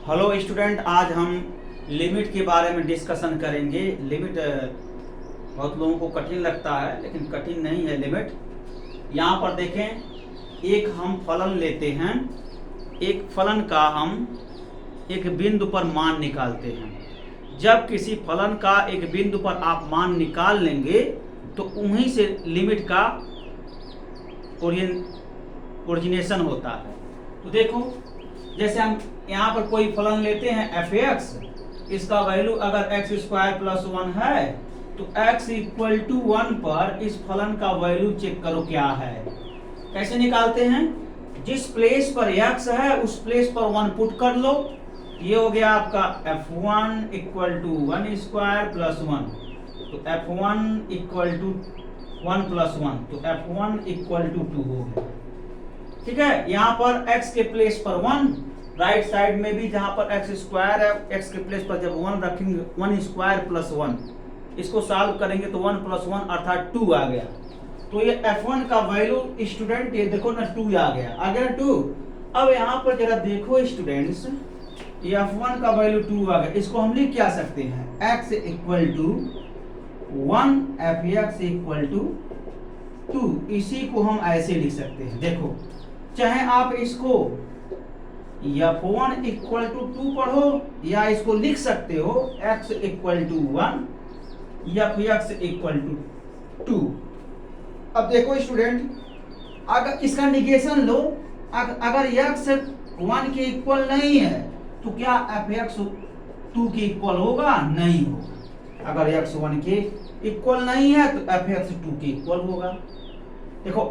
Hello student, आज हम limit के बारे में डिस्कशन करेंगे। लिमिट बहुत लोगों को कठिन लगता है, लेकिन कठिन नहीं है लिमिट। यहाँ पर देखें, एक हम फलन लेते हैं, एक फलन का हम एक बिंदु पर मान निकालते हैं। जब किसी फलन का एक बिंदु पर आप मान निकाल लेंगे तो उन्हीं से लिमिट का ओरिजिनेशन होता है। तो देखो, जैसे हम यहाँ पर कोई फलन लेते हैं f(x), इसका वैल्यू अगर x² + 1 है तो x = 1 पर इस फलन का वैल्यू चेक करो क्या है। कैसे निकालते हैं? जिस प्लेस पर x है उस प्लेस पर 1 पुट कर लो। ये हो गया आपका f1 = 1² + 1, तो f1 = 1 + 1, तो f1 = 2 हो गया। ठीक है, यहाँ पर x के प्लेस पर 1, राइट साइड में भी जहाँ पर x² है, x के प्लेस पर जब 1 रखेंगे 1² + 1, इसको सॉल्व करेंगे तो 1 + 1 अर्थात 2 आ गया। तो ये f1 का वैल्यू स्टूडेंट, ये देखो ना 2 आ गया 2। अब यहाँ पर जरा देखो स्टूडेंट्स, ये f1 का वैल्यू 2 आ गया। इसको हम लिख क्या सकते हैं? x = 1, f(x) = 2। इसी को हम ऐसे लिख सकते हैं। देखो, चाहे आप इसको f1 = 2 पढ़ो या इसको लिख सकते हो x = 1, f(x) = 2। अब देखो स्टूडेंट, अगर इसका निगेशन लो, अगर x 1 के इक्वल नहीं है तो क्या f(x) 2 के इक्वल होगा? नहीं होगा। अगर x 1 के इक्वल नहीं है तो f(x) 2 के इक्वल होगा। देखो,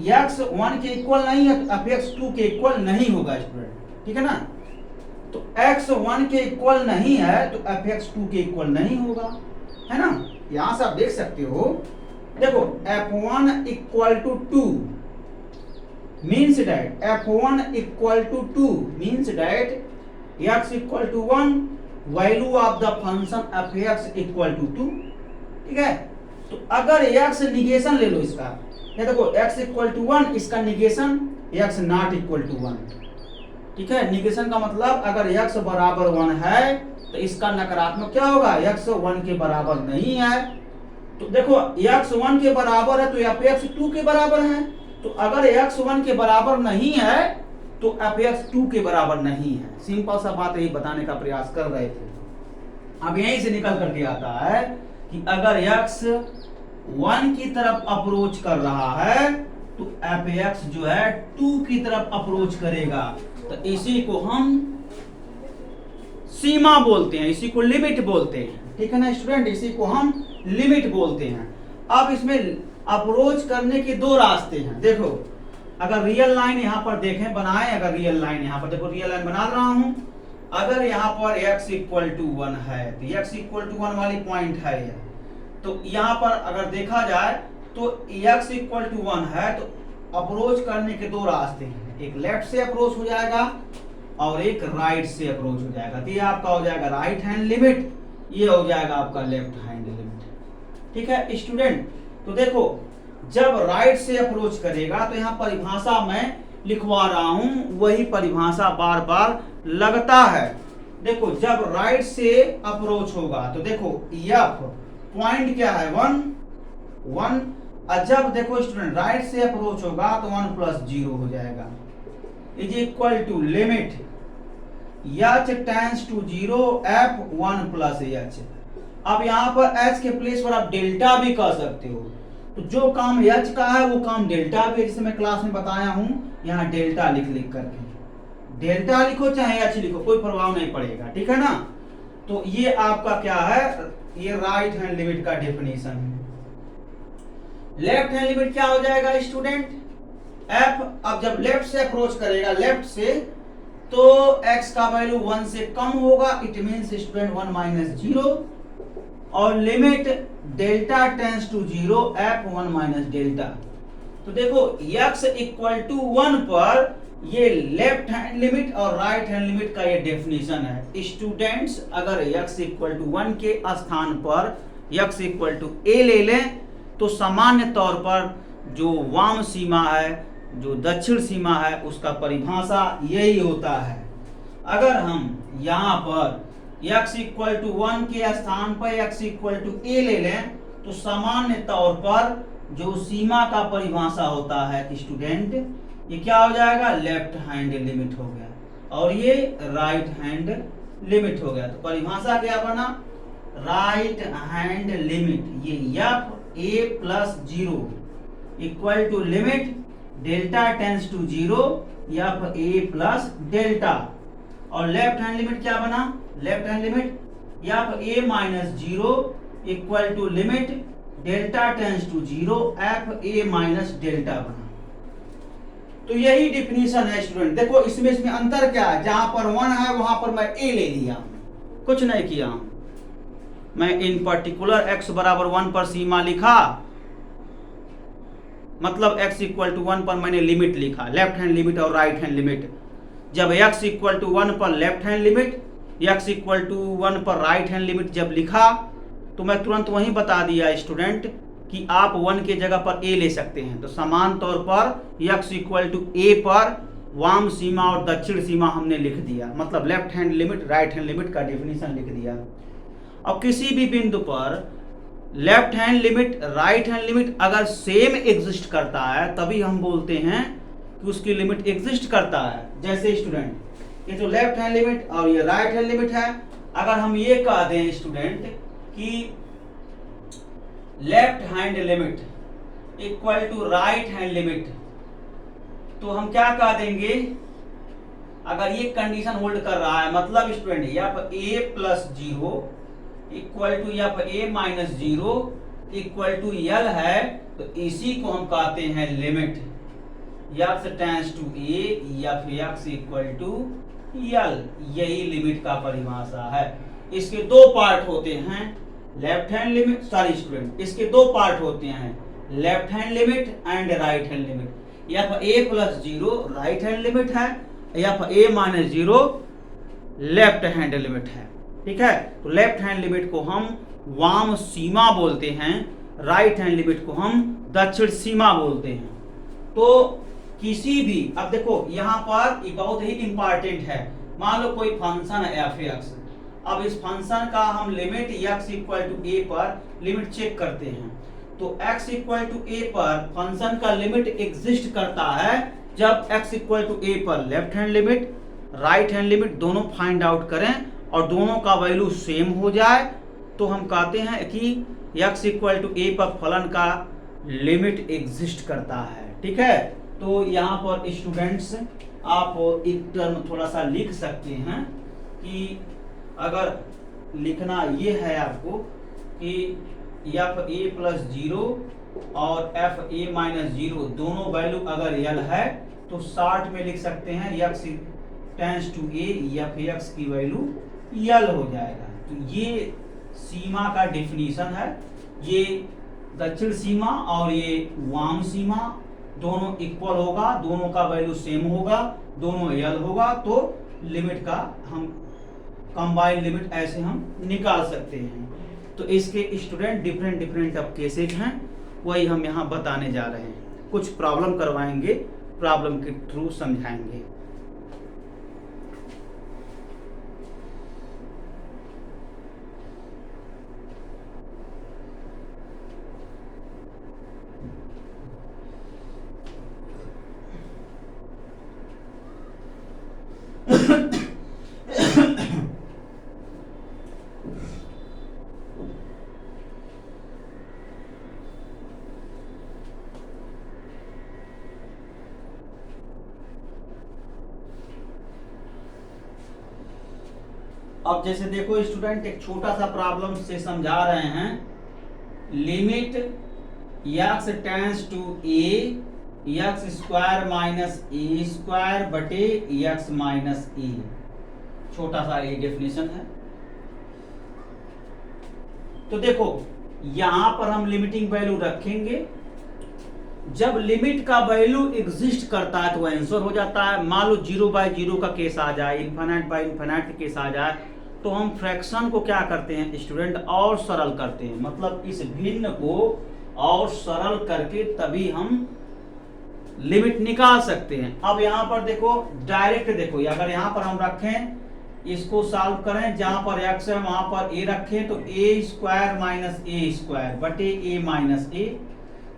x 1 के इक्वल नहीं है तो f(x) 2 के इक्वल नहीं होगा स्टूडेंट, ठीक है ना। तो x 1 के इक्वल नहीं है तो f(x) 2 के इक्वल नहीं होगा, है ना। यहां से आप देख सकते हो। देखो, f1 = 2 means that f1 = 2 means that x = 1, value of the function f(x) = 2। ठीक है, तो अगर x निगेशन ले लो इसका, ये देखो x = 1, इसका निगेशन x ≠ 1। ठीक है, निगेशन का मतलब अगर x = 1 है तो इसका नकारात्मक क्या होगा? x 1 के बराबर नहीं है। तो देखो, x 1 के बराबर है तो f(x) 2 के बराबर है। तो अगर x 1 के बराबर नहीं है तो f(x) 2 के बराबर नहीं है। सिंपल सा बात यही बताने का प्रयास कर रहे थे। अब यहीं से निकल करके आता है कि अगर x 1 की तरफ अप्रोच कर रहा है तो f(x) जो है 2 की तरफ अप्रोच करेगा। तो इसी को हम सीमा बोलते हैं, इसी को लिमिट बोलते हैं। ठीक है ना स्टूडेंट, इसी को हम लिमिट बोलते हैं। अब इसमें अप्रोच करने के 2 रास्ते हैं। देखो, अगर रियल लाइन यहाँ पर देखें, बनाएं, अगर रियल लाइन यहाँ पर देखो, रियल लाइन बना रहा हूं। अगर यहाँ पर x = 1 है तो x = 1 वाली पॉइंट है यह। तो यहाँ पर अगर देखा जाए तो x = 1 है तो अप्रोच करने के 2 रास्ते हैं। एक लेफ्ट से अप्रोच हो जाएगा और एक राइट से अप्रोच हो जाएगा। तो ये आपका हो जाएगा राइट हैंड लिमिट, ये हो जाएगा आपका लेफ्ट हैंड लिमिट। ठीक है स्टूडेंट, तो देखो, जब राइट से अप्रोच करेगा तो यहाँ परिभाषा मैं लिखवा रहा हूं, वही परिभाषा बार बार लगता है। देखो, जब राइट से अप्रोच होगा तो देखो f पॉइंट क्या है? 1। और जब देखो स्टूडेंट राइट से अप्रोच होगा तो 1 + 0 हो जाएगा = limit h tends to 0 f1 + h। अब यहाँ पर h के प्लेस पर आप डेल्टा भी कह सकते हो। तो जो काम h का है वो काम डेल्टा भी है, जिसे मैं क्लास में बताया हूं। यहाँ डेल्टा लिख करके, डेल्टा लिखो चाहे h लिखो, कोई प्रभाव नहीं पड़ेगा। ठीक है ना। तो ये आपका क्या है? ये राइट हैंड लिमिट का डेफिनेशन है। लेफ्ट हैंड लिमिट क्या हो जाएगा स्टूडेंट? f अब जब लेफ्ट से अप्रोच करेगा, लेफ्ट से, तो x का वैल्यू 1 से कम होगा, इट मींस स्टूडेंट 1 - 0, और limit delta tends to 0 f1 - delta. तो देखो, x = 1 पर ये लेफ्ट हैंड लिमिट और राइट हैंड लिमिट का ये डेफिनेशन है। स्टूडेंट्स, अगर x = 1 के स्थान पर x = a ले लें तो सामान्य तौर पर जो वाम सीमा है, जो दक्षिण सीमा है, उसका परिभाषा यही होता है। अगर हम यहाँ पर x इक्वल टू 1 के स्थान पर x इक्वल टू a ले लें तो सामान्य तौर पर जो सीमा का परिभाषा होता है स्टूडेंट, ये क्या हो जाएगा, लेफ्ट हैंड लिमिट हो गया और ये राइट हैंड लिमिट हो गया। तो परिभाषा क्या बना, राइट हैंड लिमिट, ये F A plus 0 equal to limit delta tends to 0 F A plus delta, और लेफ्ट हैंड लिमिट क्या बना, left hand limit F A minus 0 equal to limit delta tends to 0 F A minus delta बना। तो यही definition है student. देखो इसमें अंतर क्या है, जहां पर 1 है वहां पर मैं a ले लिया, कुछ नहीं किया, मैं इन पर्टिकुलर x बराबर 1 पर सीमा लिखा, मतलब x इक्वल टू 1 पर मैंने लिमिट लिखा, लेफ्ट हैंड लिमिट और राइट हैंड लिमिट। जब x इक्वल टू 1 पर left hand limit, x equal to 1 पर राइट हैंड लिमिट जब लिखा तो मैं तुरंत वहीं बता दिया स्टूडेंट कि आप 1 के जगह पर a ले सकते हैं। तो समान तौर पर x इक्वल टू a पर वाम सीमा और दक्षिण सीमा हमने लिख दिया, मतलब left hand limit right hand limit का डेफिनेशन लिख दिया। अब किसी भी बिंदु पर left hand limit right hand limit अगर सेम एग्जिस्ट करता है तभी हम बोलते हैं कि उसकी लिमिट एग्जिस्ट करता है। जैसे स्टूडेंट ये जो लेफ्ट हैंड लिमिट और ये राइट हैंड लिमिट है, अगर हम ये कह दें स्टूडेंट कि left hand limit equal to right hand limit, तो हम क्या कह देंगे, अगर ये कंडीशन होल्ड कर रहा है मतलब student F A plus 0 equal to F A minus 0 equal to L है, तो इसी को हम कहते हैं limit x tends to A F x equal to L. यही लिमिट का परिभाषा है। इसके दो पार्ट होते हैं, left hand limit, sorry student, इसके दो पार्ट होते हैं, left hand limit and right hand limit. F A plus 0 right hand limit है, एफ ए माइनस 0 लेफ्ट हैंड लिमिट है। ठीक है, तो लेफ्ट हैंड लिमिट को हम वाम सीमा बोलते हैं, राइट हैंड लिमिट को हम दक्षिण सीमा बोलते हैं। तो किसी भी, अब देखो यहाँ पर ये बहुत ही इंपॉर्टेंट है, मान लो कोई फंक्शन है एफ एक्स, अब इस फंक्शन का हम limit x equal to a पर लिमिट चेक करते हैं, तो x इक्वल टू a पर फंक्शन का लिमिट एग्जिस्ट करता है जब x इक्वल टू a पर left hand limit right hand limit दोनों फाइंड आउट करें और दोनों का वैल्यू सेम हो जाए, तो हम कहते हैं कि x इक्वल टू a पर फलन का लिमिट एग्जिस्ट करता है। ठीक है, तो यहाँ पर स्टूडेंट्स आप एक टर्म थोड़ा सा लिख सकते हैं कि अगर लिखना ये है आपको कि एफ ए प्लस 0 और एफ ए माइनस 0 दोनों वैल्यू अगर यल है तो शॉर्ट में लिख सकते हैं X tends to A F x की वैल्यू यल हो जाएगा। तो ये सीमा का डेफिनेशन है, ये दक्षिण सीमा और ये वाम सीमा दोनों इक्वल होगा, दोनों का वैल्यू सेम होगा, दोनों यल होगा, तो लिमिट का हम कंबाइंड लिमिट ऐसे हम निकाल सकते हैं। तो इसके स्टूडेंट डिफरेंट अब केसेज हैं, वही हम यहाँ बताने जा रहे हैं। कुछ प्रॉब्लम करवाएंगे, प्रॉब्लम के थ्रू समझाएंगे। अब जैसे देखो स्टूडेंट, एक छोटा सा प्रॉब्लम से समझा रहे हैं, limit x tends to A X square minus A square बटे एक्स माइनस ए, छोटा सा ये डेफिनेशन है। तो देखो यहां पर हम लिमिटिंग वैल्यू रखेंगे, जब लिमिट का वैल्यू एग्जिस्ट करता है तो आंसर हो जाता है। मान लो 0/0 का केस आ जाए, इनफाइनाइट का केस आ जाए, तो हम फ्रैक्शन को क्या करते हैं स्टूडेंट, और सरल करते हैं, मतलब इस भिन्न को और सरल करके तभी हम लिमिट निकाल सकते हैं। अब यहाँ पर देखो डायरेक्ट देखो, अगर यहाँ पर हम रखें, इसको सॉल्व करें, जहां पर x है वहां पर a रखें, तो a square minus A square बटे a माइनस ए।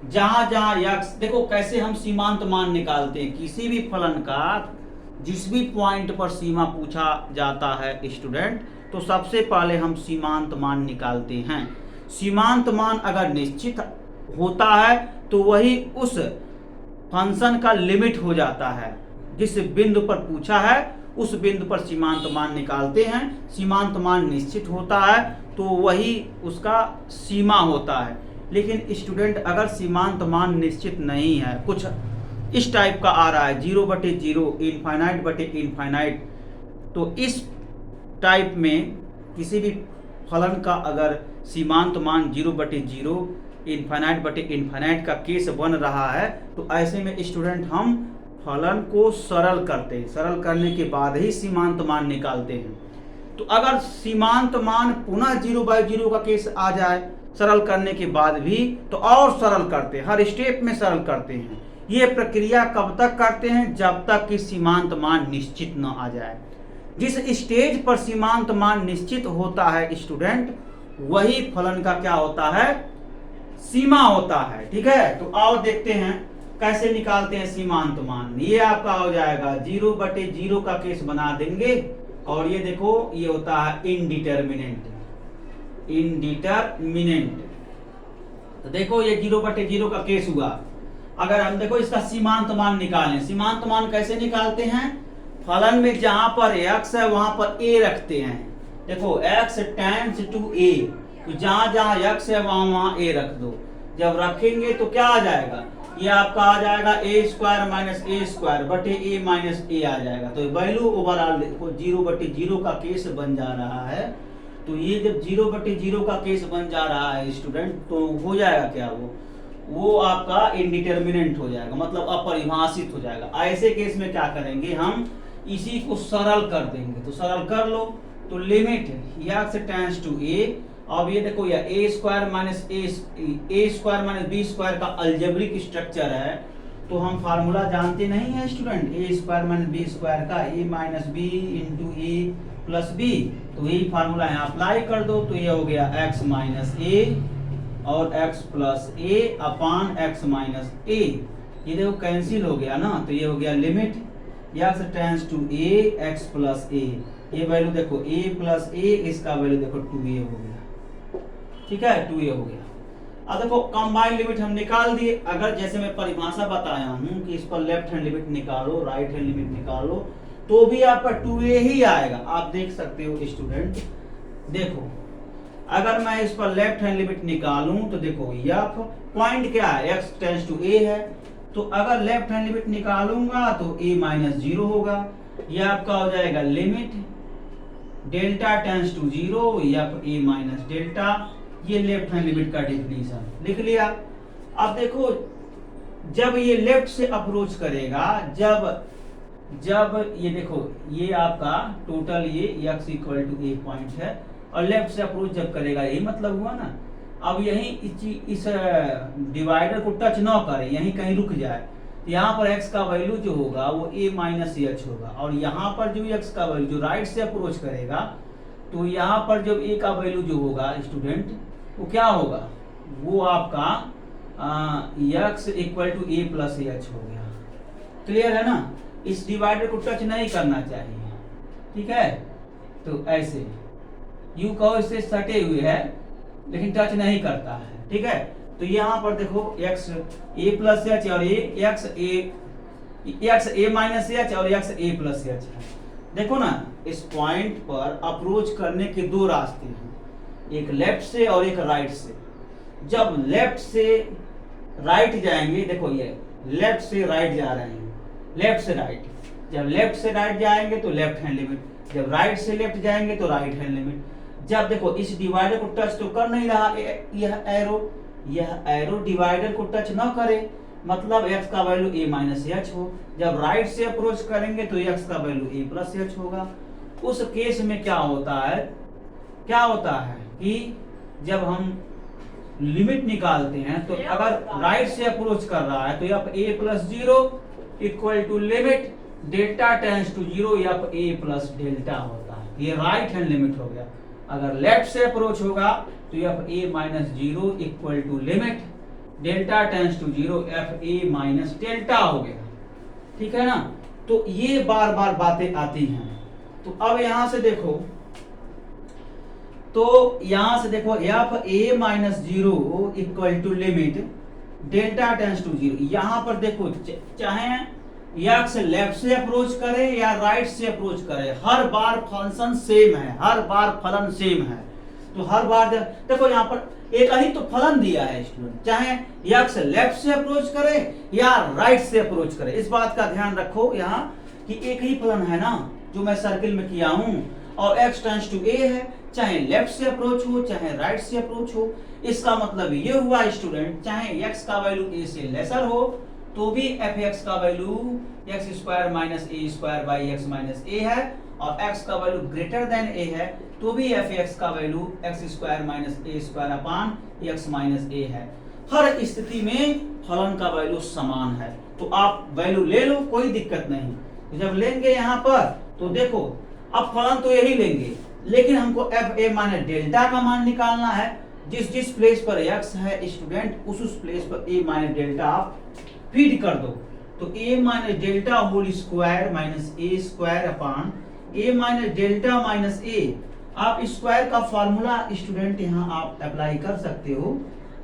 जहां जहां x, देखो कैसे हम सीमांत मान निकालते हैं। किसी भी फलन का जिस भी पॉइंट पर सीमा पूछा जाता है स्टूडेंट, तो सबसे पहले हम सीमांत मान निकालते हैं। सीमांत मान अगर निश्चित होता है तो वही उस फंक्शन का लिमिट हो जाता है। जिस बिंदु पर पूछा है उस बिंदु पर सीमांत मान निकालते हैं। सीमांत मान निश्चित होता है तो वही उसका सीमा होता है। लेकिन स्टूडेंट अगर सीमांत मान निश्चित नहीं है, कुछ इस टाइप का आ रहा है 0/0, इनफाइनाइट बटे इनफाइनाइट, तो इस टाइप में किसी भी फलन का अगर सीमांत मान 0/0, इनफाइनाइट बटे इनफाइनाइट का केस बन रहा है, तो ऐसे में स्टूडेंट हम फलन को सरल करते हैं। सरल करने के बाद ही सीमांत मान निकालते हैं। तो अगर सीमांत मान पुनः 0/0 का केस आ जाए सरल करने के बाद भी, तो और सरल करते हैं, हर स्टेप में सरल करते हैं। ये प्रक्रिया कब तक करते हैं? जब तक कि सीमांत मान निश्चित न आ जाए। जिस स्टेज पर सीमांत मान निश्चित होता है स्टूडेंट, वही फलन का क्या होता है? सीमा होता है। ठीक है, तो आओ देखते हैं कैसे निकालते हैं सीमांत मान। ये आपका हो जाएगा 0/0 का केस बना देंगे, और ये देखो ये होता है इनडिटरमिनेंट। इनडिटरमिनेंट, तो देखो ये 0/0 का केस हुआ। अगर हम देखो इसका सीमांत मान निकालें, सीमांत मान कैसे निकालते हैं? फलन में जहां पर x है वहां पर a रखते हैं। देखो x टेंड्स टू a, तो जहां जहां x है वहां वहां a रख दो। जब रखेंगे तो क्या आ जाएगा? ये आपका आ जाएगा a square minus A square बटे a माइनस ए आ जाएगा। तो वैल्यू ओवरऑल देखो 0/0 का केस बन जा रहा है। तो ये जब 0/0 का केस बन जा रहा है स्टूडेंट, तो हो जाएगा क्या? वो आपका इनडिटरमिनेंट हो जाएगा, मतलब अपरिभाषित हो जाएगा। ऐसे केस में क्या करेंगे? हम इसी को सरल कर देंगे। तो सरल कर लो, तो limit x tends to a। अब ये देखो या a square minus b square का अलजेब्रिक स्ट्रक्चर है, तो हम फार्मूला जानते नहीं है student, a square minus b square का a minus b into a plus b। तो यही फार्मूला यहाँ अप्लाई कर दो, तो ये हो गया x माइनस a और x plus a upon x minus a। ये देखो कैंसिल हो गया ना, तो ये हो गया limit x tends to a x plus a। ये वैल्यू देखो a प्लस a, इसका वैल्यू देखो 2a हो गया। ठीक है, 2a हो गया। अब देखो कंबाइंड लिमिट हम निकाल दिए। अगर जैसे मैं परिभाषा बताया हूं कि इस पर लेफ्ट हैंड लिमिट निकालो, राइट हैंड लिमिट निकालो, तो भी आपका 2a ही आएगा। आप देख सकते हो स्टूडेंट, देखो अगर मैं इस पर लेफ्ट हैंड लिमिट निकालूं तो देखो f पॉइंट क्या है? x टेंड्स टू a है, तो अगर लेफ्ट हैंड लिमिट निकालूंगा तो a माइनस 0 होगा। यह आपका हो जाएगा limit delta tends to 0 f a minus delta. ये लेफ्ट हैंड लिमिट का डेफिनेशन लिख लिया। अब देखो जब ये लेफ्ट से अप्रोच करेगा, जब ये देखो ये आपका टोटल ये x equal to a point है, और लेफ्ट से अप्रोच जब करेगा, यही मतलब हुआ ना। अब यही इस डिवाइडर को टच ना करे, यहीं कहीं रुक जाए, तो यहाँ पर x का वैल्यू जो होगा वो a माइनस h होगा। और यहाँ पर जो x का वैल्यू जो राइट से अप्रोच करेगा, तो यहाँ पर जब a का वैल्यू जो होगा स्टूडेंट, वो क्या होगा? वो आपका x equal to a plus h हो गया। क्लियर है ना? इस डिवाइडर को टच नहीं करना चाहिए। ठीक है, तो ऐसे यू कहो इससे सटे हुए है, लेकिन टच नहीं करता है। ठीक है, तो यहाँ पर देखो x a प्लस h और x a माइनस h और x a प्लस h है। देखो ना, इस पॉइंट पर अप्रोच करने के दो रास्ते हैं, एक लेफ्ट से और एक राइट से। जब लेफ्ट से राइट जाएंगे, देखो ये लेफ्ट से राइट जा रहे हैं, लेफ्ट से राइट। जब लेफ्ट से राइट जाएंगे तो लेफ्ट हैंड लिमिट, जब राइट से लेफ्ट जाएंगे तो राइट हैंड लिमिट। जब देखो इस डिवाइडर को टच तो कर नहीं रहा, यह एरो डिवाइडर को टच ना करे, मतलब x का वैल्यू a माइनस h हो। जब राइट से अप्रोच करेंगे तो x का वैल्यू a प्लस h होगा। उस केस में क्या होता है कि जब हम लिमिट निकालते हैं तो अगर राइट से अप्रोच कर रहा है तो f A plus zero equal to limit delta tends to zero f A plus delta होता है। ये राइट हैंड लिमिट हो गया। अगर लेफ्ट से अप्रोच होगा तो f A minus zero equal to limit delta tends to zero f A minus delta हो गया। ठीक है ना। तो ये बार बार बातें आती हैं। तो अब यहां से देखो, तो यहां से देखो f A minus zero equal to limit delta tends to zero. यहां पर देखो चाहे एक्स लेफ्ट से अप्रोच करे या राइट से अप्रोच करे, हर बार फंक्शन सेम है, हर बार फलन सेम है। तो हर बार देखो यहाँ पर एक ही तो फलन दिया है स्टूडेंट, चाहे एक्स लेफ्ट से अप्रोच करे या राइट से अप्रोच करे। इस बात का ध्यान रखो यहाँ कि एक ही फलन है ना जो मैं सर्किल में किया हूं, और x टेंस टू a है, चाहे लेफ्ट से अप्रोच हो चाहे राइट से अप्रोच हो। इसका मतलब ये हुआ स्टूडेंट, चाहे x का वैल्यू a से लेसर हो तो भी fx का value x square minus a square by x minus a है, और x का वैल्यू ग्रेटर देन a है तो भी fx का value x square minus a square upon x minus a है। हर स्थिति में फलन का वैल्यू समान है। तो आप वैल्यू ले लो, कोई दिक्कत नहीं। जब लेंगे यहाँ पर तो देखो अब फलन तो यही लेंगे, लेकिन हमको एफ ए माइनस डेल्टा का मान निकालना है। जिस जिस प्लेस पर x है स्टूडेंट उस प्लेस पर a माइनस डेल्टा आप फीड कर दो। तो a minus delta whole square minus a square upon a minus delta minus a। आप स्क्वायर का फार्मूला स्टूडेंट यहाँ आप अप्लाई कर सकते हो।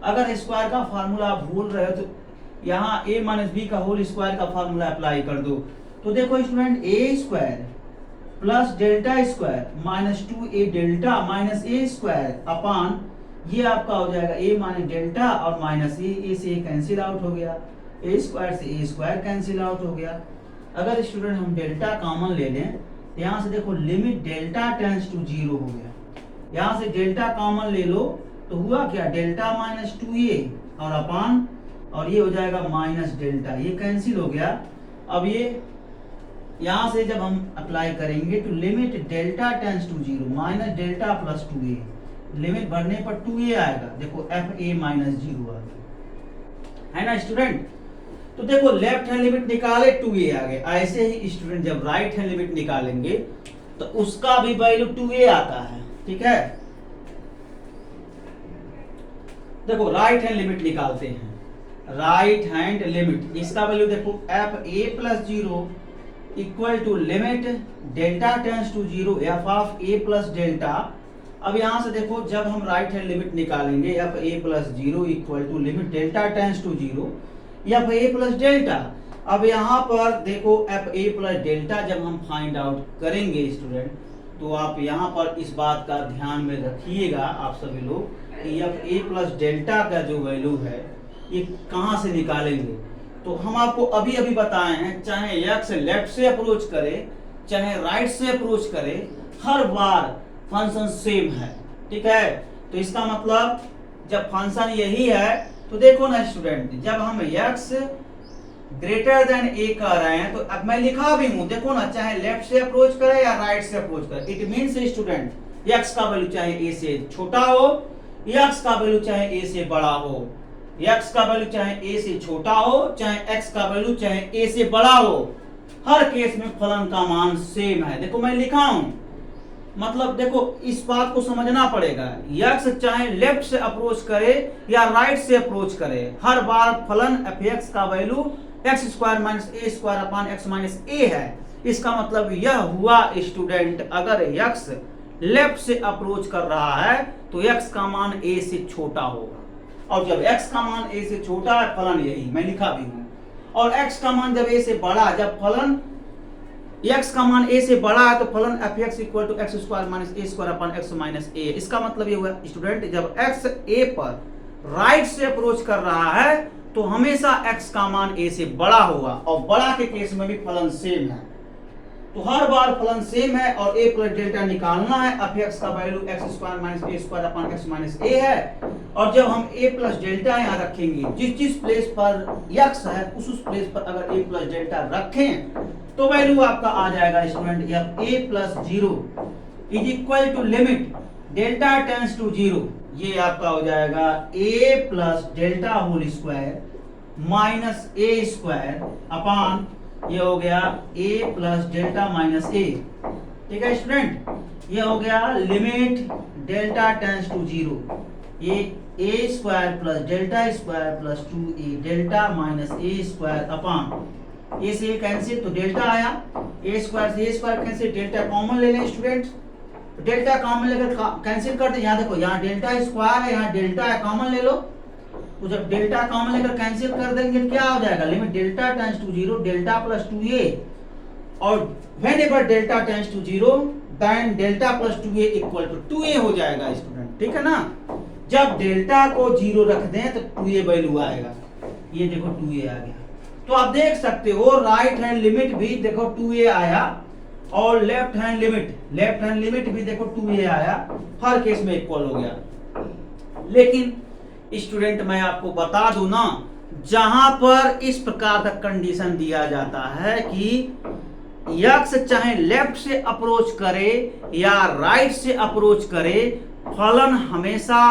अगर स्क्वायर का फार्मूला आप भूल रहे हो तो यहाँ a माइनस बी का होल स्क्वायर का फार्मूला अप्लाई कर दो। तो देखो student a square plus delta square minus 2a delta minus a square upon ये आपका हो जाएगा a माइनस डेल्टा और माइनस a से कैंसिल आउट हो गया, a स्क्वायर से a स्क्वायर कैंसिल आउट हो गया। अगर स्टूडेंट हम डेल्टा कॉमन ले लें, यहाँ से देखो limit delta tends to zero हो गया। यहाँ से डेल्टा कॉमन ले लो तो हुआ क्या, डेल्टा माइनस 2a और अपान और ये हो जाएगा माइनस डेल्टा, ये कैंसिल हो गया। अब ये यहाँ से जब हम अप्लाई करेंगे तो limit delta tends to zero minus delta plus 2a, limit बढ़ने पर 2a आएगा। देखो एफ ए माइनस जीरो आ गया है ना स्टूडेंट। तो देखो लेफ्ट हैंड लिमिट निकाले 2a आ गए। ऐसे ही स्टूडेंट जब राइट हैंड लिमिट निकालेंगे तो उसका भी वैल्यू 2a आता है। ठीक है, देखो राइट हैंड लिमिट निकालते हैं। राइट हैंड लिमिट इसका वैल्यू देखो f A plus zero equal to limit delta tends to zero f of a plus delta. अब यहां से देखो जब हम राइट हैंड लिमिट निकालेंगे f A plus zero equal to limit delta tends to zero f A plus delta. अब यहाँ पर देखो एफ ए प्लस डेल्टा जब हम फाइंड आउट करेंगे स्टूडेंट तो आप यहाँ पर इस बात का ध्यान में रखिएगा आप सभी लोग कि एफ ए प्लस डेल्टा का जो वैल्यू है ये कहाँ से निकालेंगे। तो हम आपको अभी अभी बताए हैं, चाहे एक्स लेफ्ट से अप्रोच करे चाहे राइट से अप्रोच करे, हर बार फंक्शन सेम है। ठीक है, तो इसका मतलब जब फंक्शन यही है तो देखो ना स्टूडेंट, जब हम एक्स ग्रेटर देन ए कह रहे हैं तो अब मैं लिखा भी हूं, देखो ना, चाहे लेफ्ट से अप्रोच करे या राइट से अप्रोच करे, इट मींस स्टूडेंट एक्स का वैल्यू चाहे ए से छोटा हो, एक्स का वैल्यू चाहे ए से बड़ा हो, x का वैल्यू चाहे a से छोटा हो चाहे x का वैल्यू चाहे a से बड़ा हो, हर केस में फलन का मान सेम है। देखो मैं लिखा हूं, मतलब देखो इस बात को समझना पड़ेगा, x चाहे लेफ्ट से अप्रोच करे या राइट से अप्रोच करे, हर बार फलन fx का value x square minus a square upon x minus a है। इसका मतलब यह हुआ स्टूडेंट, अगर x लेफ्ट से अप्रोच कर रहा है तो x का मान a से छोटा होगा, और जब x का मान a से छोटा है फलन यही मैं लिखा भी हूं, और x का मान जब a से बड़ा, जब फलन x का मान a से बड़ा है तो फलन fx equal to x square minus a square upon x minus a। इसका मतलब ये हुआ स्टूडेंट, जब x a पर राइट से अप्रोच कर रहा है तो हमेशा x का मान a से बड़ा होगा, और बड़ा के केस में भी फलन सेम है। तो हर बार फलन सेम है और a प्लस डेल्टा निकालना है। fx का value x square minus a square upon x minus a है, और जब हम a प्लस डेल्टा यहाँ रखेंगे, जिस जिस प्लेस पर x है उस प्लेस पर अगर a प्लस डेल्टा रखें तो वैल्यू आपका आ जाएगा student f a plus zero is equal to limit delta tends to zero, ये आपका हो जाएगा a plus delta whole square minus A square upon ये हो गया a plus delta minus A. ठीक है स्टूडेंट, ये हो गया limit delta tends to zero, ये a square plus delta square plus 2a delta minus A square upon A से कैंसिल तो डेल्टा आया, ए स्क्वायर से ए स्क्वायर कैंसिल, डेल्टा कॉमन ले लें स्टूडेंट, डेल्टा कॉमन लेकर कैंसिल कर दे। यहाँ देखो यहाँ डेल्टा स्क्वायर है, यहाँ डेल्टा है, कॉमन ले लो। तो जब डेल्टा कॉमन लेकर कैंसिल कर देंगे क्या हो जाएगा, limit delta tends to zero delta plus 2a, और whenever delta tends to zero then delta plus 2a equal to 2a हो जाएगा स्टूडेंट। ठीक है ना, जब डेल्टा को जीरो रख दें तो 2a वैल्यू आएगा, ये देखो 2a आ गया। तो आप देख सकते हो राइट हैंड लिमिट भी देखो 2a आया और लेफ्ट हैंड लिमिट भी देखो 2a आया, हर केस में इक्वल हो गया। लेकिन स्टूडेंट मैं आपको बता दूं ना, जहां पर इस प्रकार का कंडीशन दिया जाता है कि यक्स चाहे लेफ्ट से अप्रोच करे या राइट से अप्रोच करे, फलन हमेशा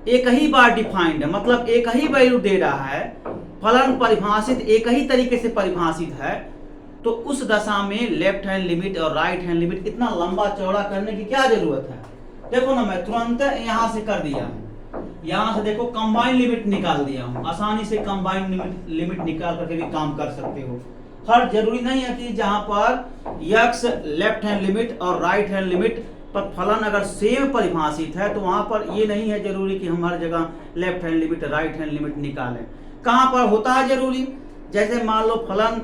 एक ही बार डिफाइंड है, मतलब एक ही वैल्यू दे रहा है, फलन परिभाषित एक ही तरीके से परिभाषित है, तो उस दशा में लेफ्ट हैंड लिमिट और राइट हैंड लिमिट इतना लंबा चौड़ा करने की क्या जरूरत है। देखो ना, मैं तुरंत यहां से कर दिया हूं, यहां से देखो कंबाइन लिमिट निकाल दिया हूं, आसानी से कंबाइन लिमिट निकाल करके भी काम कर सकते हो। हर जरूरी नहीं है कि जहां पर यक्स लेफ्ट हैंड लिमिट और राइट हैंड लिमिट पर फलन अगर सेम परिभाषित है तो वहां पर ये नहीं है जरूरी कि हम हर जगह left hand limit right hand limit निकालें। कहां पर होता है जरूरी, जैसे मान लो फलन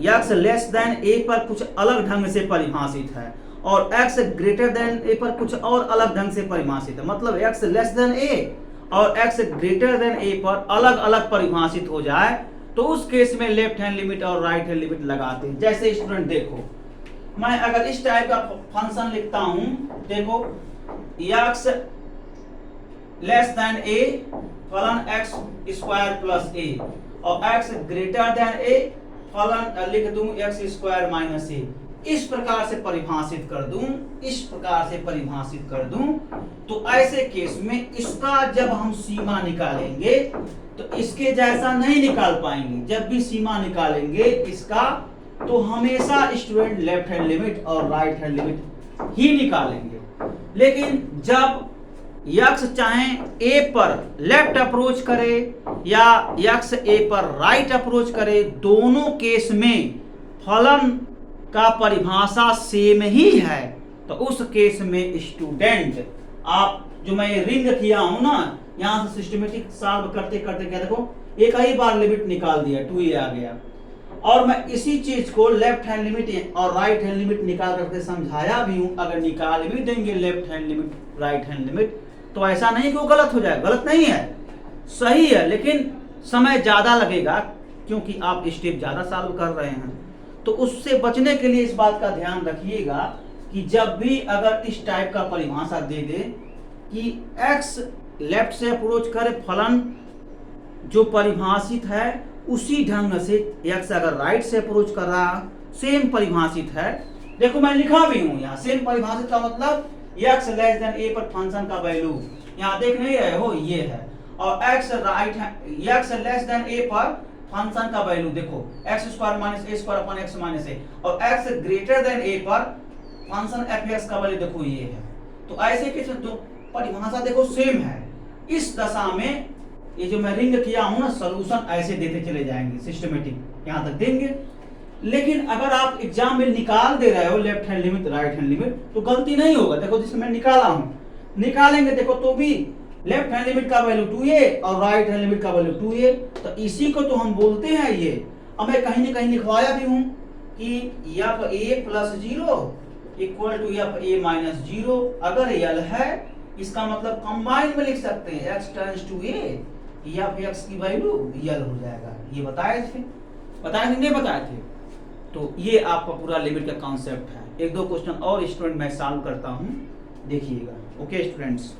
यक्स लेस देन ए पर कुछ अलग ढंग से परिभाषित है और एक्स ग्रेटर देन ए पर कुछ और अलग ढंग से परिभाषित है, मतलब एक्स लेस देन ए और एक्स ग्रेटर देन ए पर अलग अलग परिभाषित हो जाए, तो उस केस में लेफ्ट हैंड लिमिट और राइट हैंड लिमिट लगाते हैं। जैसे स्टूडेंट देखो, मैं अगर इस टाइप का फंक्शन लिखता हूं, देखो एक्स लेस देन ए फलन एक्स स्क्वायर प्लस ए और एक्स ग्रेटर देन ए फलन लिख दूं एक्स स्क्वायर माइनस ए, इस प्रकार से परिभाषित कर दूं, इस प्रकार से परिभाषित कर दूं, तो ऐसे केस में इसका जब हम सीमा निकालेंगे तो इसके जैसा नहीं निकाल पाएंगे। जब भी सीमा निकालेंगे इसका तो हमेशा स्टूडेंट लेफ्ट हैंड लिमिट और राइट हैंड लिमिट ही निकालेंगे। लेकिन जब यक्स चाहे ए पर लेफ्ट अप्रोच करे या यक्स ए पर राइट अप्रोच करे, दोनों केस में फलन का परिभाषा सेम ही है, तो उस केस में स्टूडेंट आप जो मैं रिंग किया हूं ना, यहां से सिस्टमेटिक सॉल्व करते करते क्या देखो एक ही बार लिमिट निकाल दिया, 2a आ गया, और मैं इसी चीज को लेफ्ट हैंड लिमिट और राइट हैंड लिमिट निकाल करके समझाया भी हूं। अगर निकाल भी देंगे left hand limit right hand limit तो ऐसा नहीं कि वो गलत हो जाए, गलत नहीं है, सही है, लेकिन समय ज्यादा लगेगा क्योंकि आप स्टेप ज्यादा सॉल्व कर रहे हैं। तो उससे बचने के लिए इस बात का ध्यान रखिएगा कि जब भी अगर इस टाइप का परिभाषा दे दे कि x लेफ्ट से अप्रोच करे, फलन जो परिभाषित है उसी ढंग से x अगर राइट से अप्रोच कर रहा सेम परिभाषित है। देखो मैं लिखा भी हूं यहाँ, सेम परिभाषित का मतलब x लेस देन a पर फंक्शन का वैल्यू यहाँ देख नहीं रहे हो, ये है, और x लेस देन a पर फंक्शन का वैल्यू देखो x square minus A square upon x minus ए, और x ग्रेटर देन a पर फंक्शन fx का वैल्यू देखो ये है। तो ऐसे केस में तो परिभाषा देखो सेम है। इस दशा में ये जो मैं रिंग किया हूं ना, सॉल्यूशन ऐसे देते चले जाएंगे, सिस्टमेटिक यहां तक देंगे। लेकिन अगर आप एग्जाम में निकाल दे रहे हो left hand limit right hand limit तो गलती नहीं होगा। देखो जिसमें मैं निकाला हूं, निकालेंगे देखो तो भी लेफ्ट हैंड लिमिट का वैल्यू 2a और राइट हैंड लिमिट का वैल्यू 2a, तो इसी को तो हम बोलते हैं ये। अब मैं कहीं ना कहीं लिखवाया भी हूं कि f a plus 0 equal to f a minus 0। अगर यल है इसका मतलब कंबाइन में लिख सकते हैं x turns to a, f x की वैल्यू यल हो जाएगा। ये बताए थे नहीं बताए थे? तो ये आपका पूरा लिमिट का कॉन्सेप्ट है। एक दो क्वेश्चन और स्टूडेंट मैं सॉल्व करता हूं, देखिएगा। ओके स्टूडेंट्स,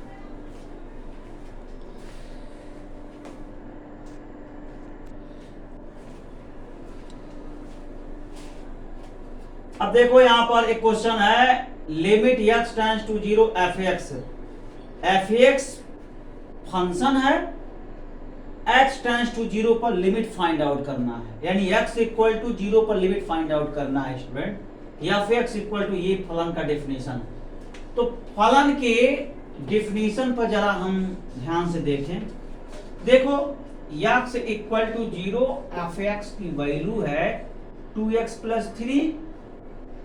अब देखो यहां पर एक क्वेश्चन है limit x tends to 0 f(x) function है, x टेंड्स टू 0 पर लिमिट फाइंड आउट करना है, यानी x इक्वल टू 0 पर लिमिट फाइंड आउट करना है स्टूडेंट, या f(x) इक्वल टू ये फलन का डेफिनेशन। तो फलन के डेफिनेशन पर जरा हम ध्यान से देखें। देखो x इक्वल टू 0 f(x) की वैल्यू है 2x प्लस 3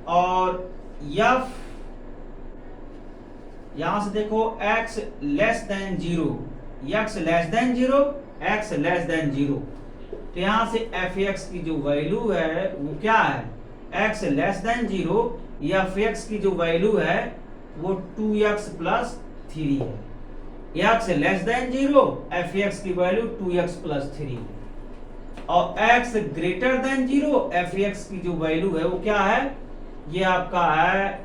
और f यहां से देखो x less then 0, x less then 0, x less then 0, तो यहां से f(x) की जो वैल्यू है वो क्या है, x लेस देन 0, या f(x) की जो वैल्यू है वो 2x प्लस 3 है। x लेस देन 0, f(x) की वैल्यू 2x प्लस 3, और x ग्रेटर देन 0, f(x) की जो वैल्यू है वो क्या है, ये आपका है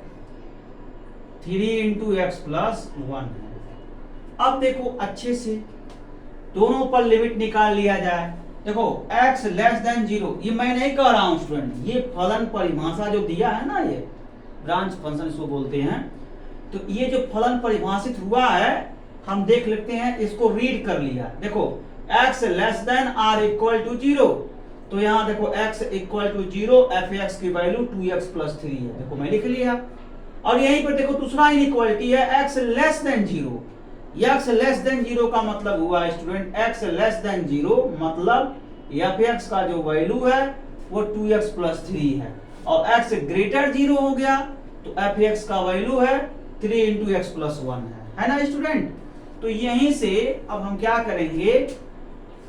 3 इंटू एक्स प्लस 1 है। अब देखो अच्छे से दोनों पर लिमिट निकाल लिया जाए। देखो x लेस देन 0, ये मैं नहीं कह रहा हूं स्टूडेंट, ये फलन परिभाषा जो दिया है ना, ये ब्रांच फंक्शन इसको बोलते हैं, तो ये जो फलन परिभाषित हुआ है हम देख लेते हैं, इसको रीड कर लिया। देखो x less than or equal to 0, तो यहाँ देखो x इक्वल टू 0, f(x) की वैल्यू 2x प्लस 3 है, देखो मैं लिख लिया। और यहीं पर देखो दूसरा इनइक्वालिटी है x less then 0, x less then 0 का मतलब हुआ स्टूडेंट x लेस देन 0 मतलब f(x) का जो वैल्यू है वो 2x प्लस 3 है, और x ग्रेटर 0 हो गया तो f(x) का वैल्यू है 3 इंटू एक्स प्लस 1 है ना स्टूडेंट। तो यहीं से अब हम क्या करेंगे,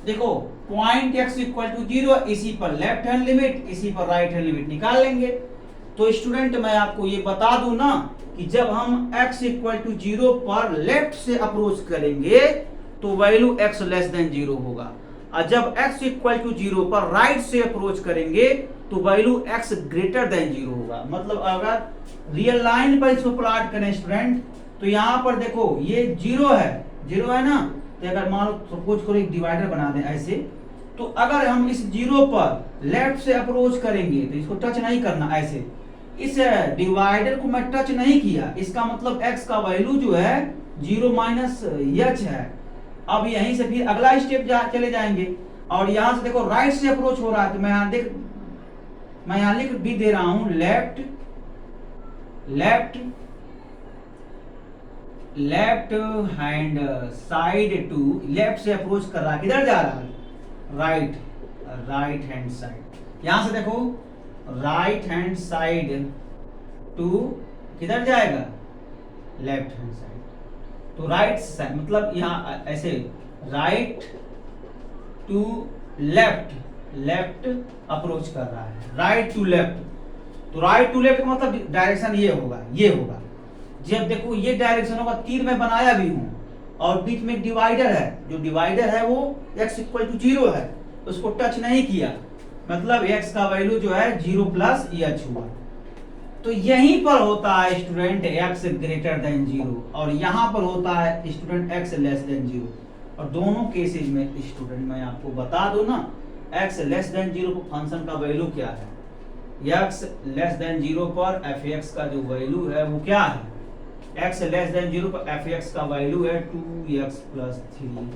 देखो पॉइंट x इक्वल टू 0, इसी पर लेफ्ट हैंड लिमिट, इसी पर राइट हैंड लिमिट निकाल लेंगे। तो स्टूडेंट मैं आपको ये बता दूं ना कि जब हम x इक्वल टू 0 पर लेफ्ट से अप्रोच करेंगे तो वैल्यू x लेस देन 0 होगा, और जब x इक्वल टू 0 पर राइट से अप्रोच करेंगे तो वैल्यू x ग्रेटर देन 0 होगा। मतलब अगर रियल लाइन पर इसको प्लॉट करें स्टूडेंट, तो यहाँ पर देखो ये 0 है ना, तो अगर मान लो सपोज करो एक डिवाइडर बना दें ऐसे, तो अगर हम इस 0 पर लेफ्ट से अप्रोच करेंगे तो इसको टच नहीं करना, ऐसे इस डिवाइडर को मैं टच नहीं किया, इसका मतलब x का वैल्यू जो है 0 माइनस h है। अब यहीं से फिर अगला स्टेप चले जाएंगे, और यहां से देखो राइट से अप्रोच हो रहा है, तो मैं यहां लिख भी दे रहा हूं लेफ्ट हैंड साइड टू, लेफ्ट से अप्रोच कर रहा है, किधर जा रहा है, राइट हैंड साइड। यहां से देखो राइट हैंड साइड टू किधर जाएगा, लेफ्ट हैंड साइड। तो राइट साइड मतलब यहां ऐसे राइट टू लेफ्ट अप्रोच कर रहा है, राइट टू लेफ्ट। तो राइट टू लेफ्ट का मतलब डायरेक्शन ये होगा। जब देखो ये डायरेक्शन होगा, तीर में बनाया भी हूं, और बीच में एक डिवाइडर है, जो डिवाइडर है वो x इक्वल टू 0 है, उसको टच नहीं किया, मतलब x का वैल्यू जो है 0 प्लस h हुआ। तो यहीं पर होता है स्टूडेंट x ग्रेटर देन 0, और यहां पर होता है स्टूडेंट x लेस देन 0। और दोनों केसेस में स्टूडेंट मैं आपको बता दूं ना, x लेस देन 0 पर फंक्शन का वैल्यू क्या है, x लेस देन 0 पर f(x) का जो वैल्यू है वो क्या है, x लेस देन 0 पर f(x) का वैल्यू है 2x प्लस 3,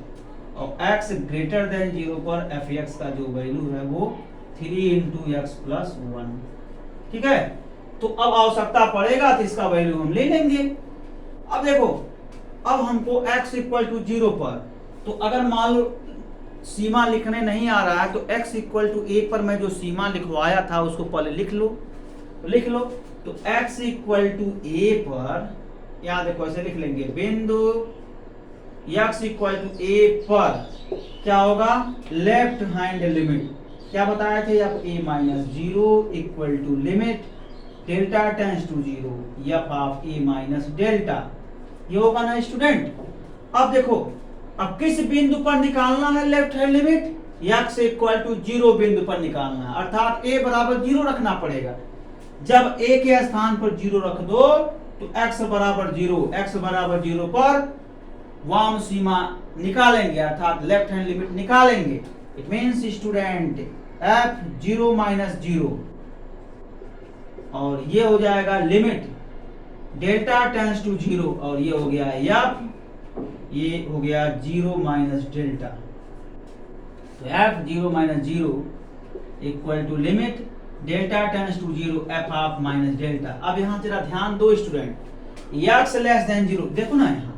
और x ग्रेटर देन 0 पर f(x) का जो वैल्यू है वो 3 इंटू एक्स प्लस 1। ठीक है, तो अब आवश्यकता पड़ेगा तो इसका वैल्यू हम ले लेंगे। अब देखो, अब हमको x इक्वल टू 0 पर, तो अगर मान लो सीमा लिखने नहीं आ रहा है तो x इक्वल टू a पर मैं जो सीमा लिखवाया था उसको पहले लिख लो। तो x इक्वल टू a पर, यहां देखो ऐसे लिख लेंगे, बिंदु x इक्वल टू a पर क्या होगा, लेफ्ट हैंड लिमिट क्या बताया थे आप, a minus 0 equal to limit delta tends to 0 F of a minus delta, ये होगा ना स्टूडेंट। अब देखो, अब किस बिंदु पर निकालना है left hand limit, x equal to 0 बिंदु पर निकालना है, अर्थात a बराबर 0 रखना पड़ेगा। जब a के स्थान पर 0 रख दो तो x बराबर 0 पर वाम सीमा निकालेंगे, अर्थात लेफ्ट हैंड लिमिट निकालेंगे। It means student f 0 minus 0, और ये हो जाएगा लिमिट डेल्टा टेंस टू 0 और ये हो गया एफ, ये हो गया 0 माइनस डेल्टा। तो F 0 minus 0 equal to limit delta tends to 0 F of minus delta. अब यहाँ जरा ध्यान दो स्टूडेंट, x लेस देन 0, देखो ना यहाँ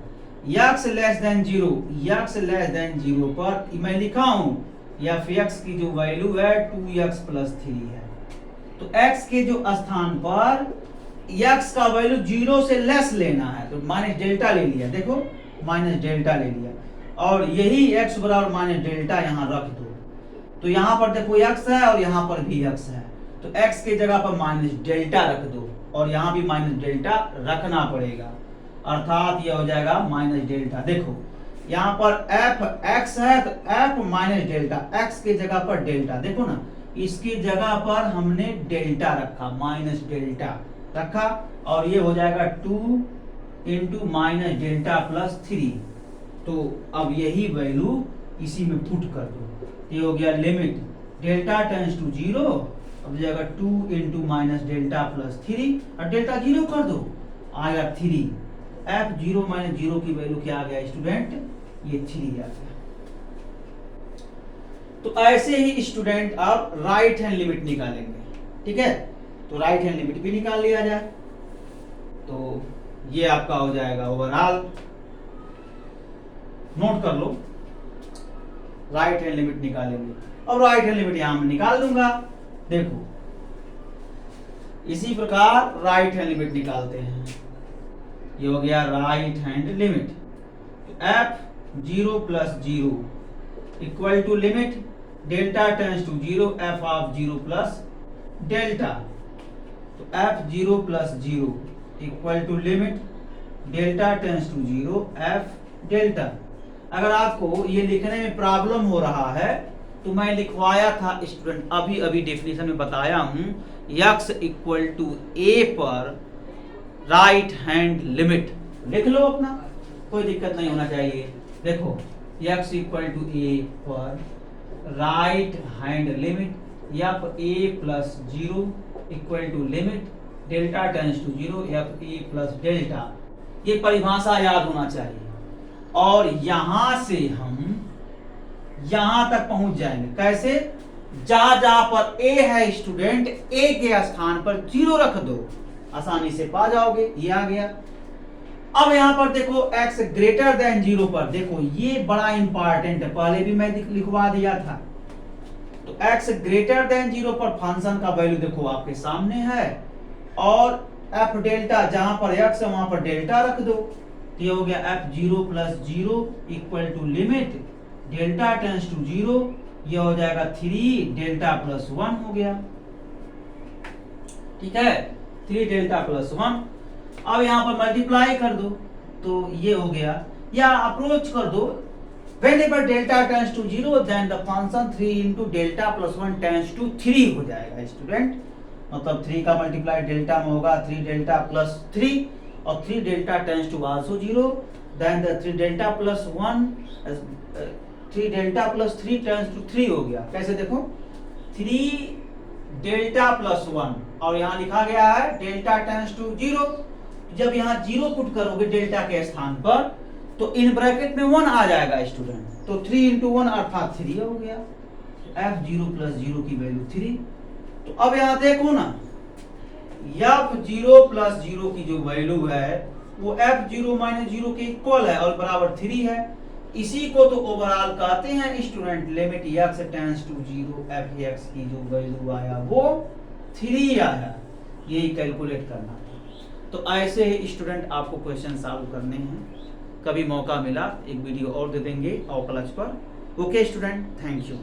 x less then 0, x less then 0 पर मैं लिखा हूं एफ एक्स की जो वैल्यू है 2x प्लस 3 है। तो x के जो स्थान पर x का वैल्यू 0 से लेस लेना है, तो माइनस डेल्टा ले लिया, देखो माइनस डेल्टा ले लिया, और यही x बराबर माइनस डेल्टा यहाँ रख दो। तो यहाँ पर देखो x है और यहाँ पर भी x है, तो x के जगह पर माइनस डेल्टा रख दो, और यहाँ भी माइनस डेल्टा रखना पड़ेगा, अर्थात यह हो जाएगा माइनस डेल्टा। देखो यहाँ पर f x है तो f माइनस डेल्टा, x के जगह पर डेल्टा, देखो ना इसकी जगह पर हमने डेल्टा रखा, माइनस डेल्टा रखा, और ये हो जाएगा 2 इंटू माइनस डेल्टा प्लस 3। तो अब यही वैल्यू इसी में पुट कर दो, ये हो गया लिमिट डेल्टा टेंस टू 0, अब जाएगा 2 इंटू माइनस डेल्टा प्लस 3, और डेल्टा 0 कर दो, आएगा 3। एफ 0 माइनस 0 की वैल्यू क्या आ गया स्टूडेंट, ये 3 आ गया। तो ऐसे ही स्टूडेंट आप राइट हैंड लिमिट निकालेंगे, ठीक है। तो राइट हैंड लिमिट भी निकाल लिया जाए, तो ये आपका हो जाएगा ओवरऑल, नोट कर लो, राइट हैंड लिमिट निकालेंगे। अब राइट हैंड लिमिट यहां मैं निकाल दूंगा, देखो इसी प्रकार राइट हैंड लिमिट निकालते हैं। ये हो गया right hand limit, F 0 plus 0 equal to limit delta tends to 0 F of 0 plus delta. तो F 0 plus 0 equal to limit delta tends to 0 F delta. अगर आपको ये लिखने में प्रॉब्लम हो रहा है तो मैं लिखवाया था स्टूडेंट, अभी अभी डेफिनेशन में बताया हूं, x इक्वल टू a पर राइट हैंड लिमिट लिख लो अपना, कोई दिक्कत नहीं होना चाहिए। देखो x इक्वल टू a पर right hand limit f a plus 0 equal to limit delta tends to 0 f a plus delta. ये परिभाषा याद होना चाहिए, और यहां से हम यहां तक पहुंच जाएंगे। कैसे, जहां जहां पर a है स्टूडेंट, a के स्थान पर 0 रख दो, आसानी से पा जाओगे। ये आ गया। अब यहां पर देखो x ग्रेटर देन 0 पर, देखो ये बड़ा इंपॉर्टेंट है, पहले भी मैं लिखवा दिया था। तो x ग्रेटर देन 0 पर फंक्शन का वैल्यू देखो आपके सामने है, और f डेल्टा जहां पर x है वहां पर डेल्टा रख दो। तो ये हो गया f 0 plus 0 equal to limit delta tends to 0, ये हो जाएगा 3 डेल्टा प्लस 1 हो गया, ठीक है, 3 डेल्टा प्लस 1। अब यहां पर मल्टीप्लाई कर दो, तो ये हो गया, या अप्रोच कर दो, whenever delta tends to 0 then the function 3 into delta plus 1 tends to 3 हो जाएगा स्टूडेंट। मतलब 3 का मल्टीप्लाई डेल्टा में होगा 3 डेल्टा प्लस 3, और 3 delta tends to also 0, then the 3 delta plus 1 3 delta plus 3 tends to 3 हो गया। कैसे देखो 3 डेल्टा प्लस 1, और यहां लिखा गया है डेल्टा टेंस टू 0। जब यहां 0 पुट करोगे डेल्टा के स्थान पर, तो इन ब्रैकेट में 1 आ जाएगा स्टूडेंट, तो 3 इंटू 1 अर्थात 3 हो गया। एफ 0 प्लस 0 की वैल्यू 3। तो अब यहां देखो ना, एफ 0 प्लस 0 की जो वैल्यू है वो एफ 0 माइनस 0 के इक्वल है और बराबर 3 है। इसी को तो ओवरऑल कहते हैं student limit x tends to 0 f x की जो वैल्यू आया वो 3 आया। यही कैलकुलेट करना था। तो ऐसे ही स्टूडेंट आपको क्वेश्चन सॉल्व करने हैं। कभी मौका मिला एक वीडियो और दे देंगे और क्लास पर। Okay student, thank you.